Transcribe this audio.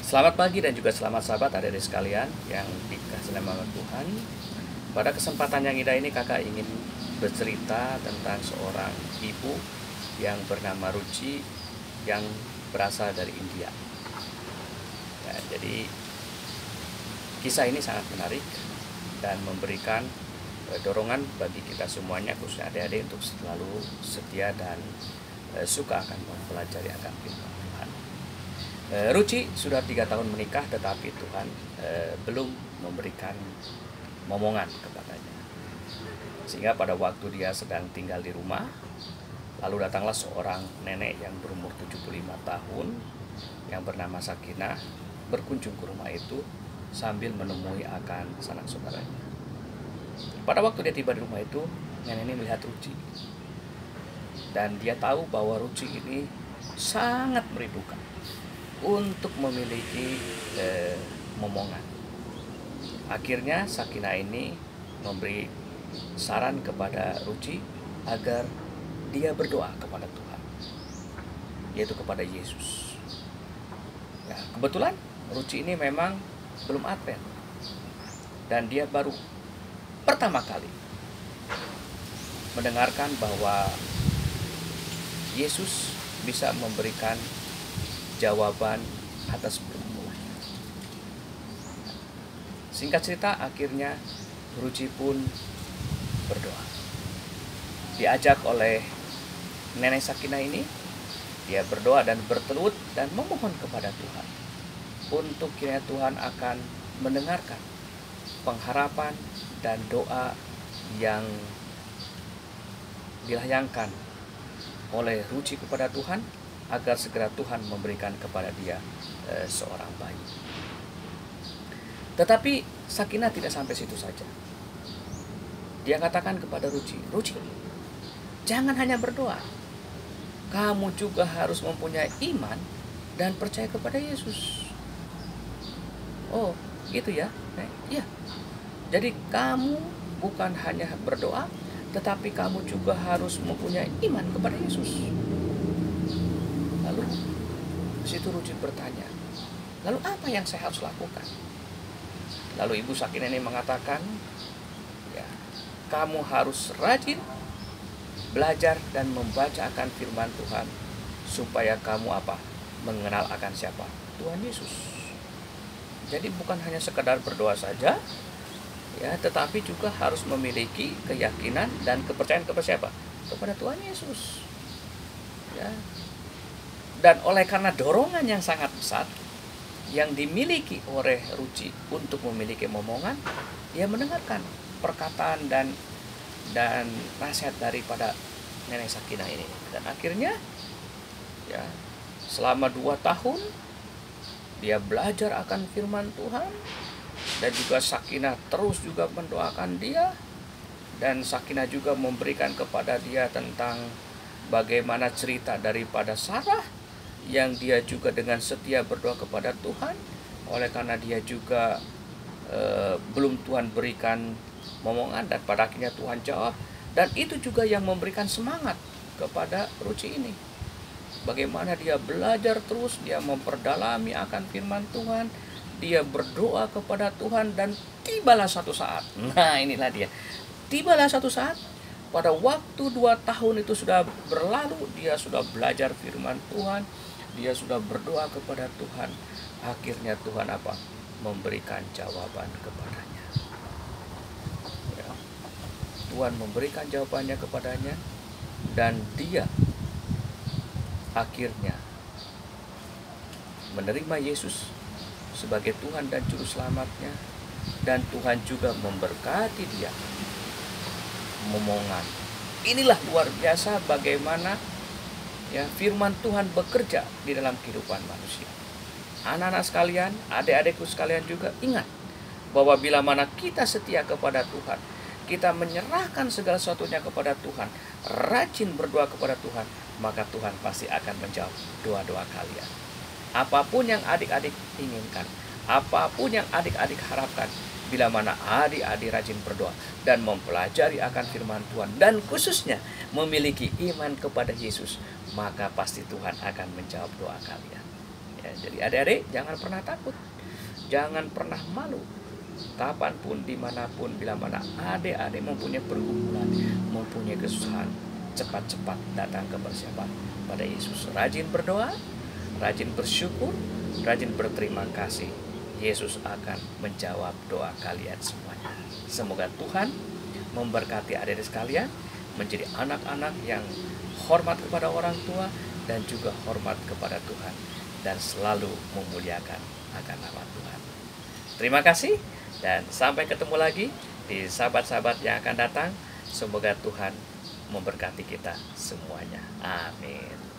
Selamat pagi dan juga selamat sahabat adik-adik sekalian yang dikasihi nama Tuhan. Pada kesempatan yang indah ini kakak ingin bercerita tentang seorang ibu yang bernama Ruchi yang berasal dari India. Ya, jadi kisah ini sangat menarik dan memberikan dorongan bagi kita semuanya, khususnya adik-adik, untuk selalu setia dan suka akan mempelajari akan firman Tuhan. Ruchi sudah 3 tahun menikah, tetapi Tuhan belum memberikan momongan kepadanya. Sehingga pada waktu dia sedang tinggal di rumah, lalu datanglah seorang nenek yang berumur 75 tahun yang bernama Sakinah berkunjung ke rumah itu sambil menemui akan sanak saudaranya. Pada waktu dia tiba di rumah itu, nenek ini melihat Ruchi. Dan dia tahu bahwa Ruchi ini sangat merindukan untuk memiliki momongan. Akhirnya Sakinah ini memberi saran kepada Ruchi agar dia berdoa kepada Tuhan, yaitu kepada Yesus. Ya, kebetulan Ruchi ini memang belum Advent dan dia baru pertama kali mendengarkan bahwa Yesus bisa memberikan jawaban atas permohonan. Singkat cerita, akhirnya Ruchi pun berdoa. Diajak oleh nenek Sakinah ini, dia berdoa dan bertelut dan memohon kepada Tuhan untuk kiranya Tuhan akan mendengarkan pengharapan dan doa yang dilayangkan oleh Ruchi kepada Tuhan, agar segera Tuhan memberikan kepada dia seorang bayi. Tetapi Sakinah tidak sampai situ saja. Dia katakan kepada Ruchi, Ruchi, jangan hanya berdoa, kamu juga harus mempunyai iman dan percaya kepada Yesus. Oh, gitu ya? Iya. Jadi kamu bukan hanya berdoa, tetapi kamu juga harus mempunyai iman kepada Yesus. Lalu situ Ruchi bertanya, lalu apa yang saya harus lakukan? Lalu Ibu Sakinah ini mengatakan, ya, kamu harus rajin belajar dan membaca akan firman Tuhan supaya kamu mengenal akan siapa? Tuhan Yesus. Jadi bukan hanya sekedar berdoa saja, ya, tetapi juga harus memiliki keyakinan dan kepercayaan kepada siapa? Kepada Tuhan Yesus. Ya. Dan oleh karena dorongan yang sangat besar yang dimiliki oleh Ruchi untuk memiliki momongan, dia mendengarkan perkataan dan nasihat daripada nenek Sakinah ini. Dan akhirnya, ya, selama 2 tahun dia belajar akan firman Tuhan, dan juga Sakinah terus juga mendoakan dia, dan Sakinah juga memberikan kepada dia tentang bagaimana cerita daripada Sarah yang dia juga dengan setia berdoa kepada Tuhan. Oleh karena dia juga belum Tuhan berikan momongan, dan pada akhirnya Tuhan jawab. Dan itu juga yang memberikan semangat kepada Ruchi ini. Bagaimana dia belajar terus, dia memperdalami akan firman Tuhan, dia berdoa kepada Tuhan, dan tibalah satu saat. Nah, inilah dia. Tibalah satu saat, pada waktu 2 tahun itu sudah berlalu, dia sudah belajar firman Tuhan, dia sudah berdoa kepada Tuhan. Akhirnya Tuhan memberikan jawaban kepadanya. Ya. Tuhan memberikan jawabannya kepadanya, dan dia akhirnya menerima Yesus sebagai Tuhan dan Juru Selamatnya, dan Tuhan juga memberkati dia momongan. Inilah luar biasa bagaimana, ya, firman Tuhan bekerja di dalam kehidupan manusia. Anak-anak sekalian, adik-adikku sekalian juga ingat bahwa bila mana kita setia kepada Tuhan, kita menyerahkan segala sesuatunya kepada Tuhan, rajin berdoa kepada Tuhan, maka Tuhan pasti akan menjawab doa-doa kalian. Apapun yang adik-adik inginkan, apapun yang adik-adik harapkan, bila mana adik-adik rajin berdoa dan mempelajari akan firman Tuhan, dan khususnya memiliki iman kepada Yesus, maka pasti Tuhan akan menjawab doa kalian. Ya, jadi adik-adik jangan pernah takut, jangan pernah malu. Kapanpun, dimanapun, bila mana adik-adik mempunyai pergumulan, mempunyai kesusahan, cepat-cepat datang ke persiapan pada Yesus. Rajin berdoa, rajin bersyukur, rajin berterima kasih. Yesus akan menjawab doa kalian semuanya. Semoga Tuhan memberkati adik-adik sekalian, menjadi anak-anak yang hormat kepada orang tua dan juga hormat kepada Tuhan, dan selalu memuliakan akan nama Tuhan. Terima kasih, dan sampai ketemu lagi di sahabat-sahabat yang akan datang. Semoga Tuhan memberkati kita semuanya. Amin.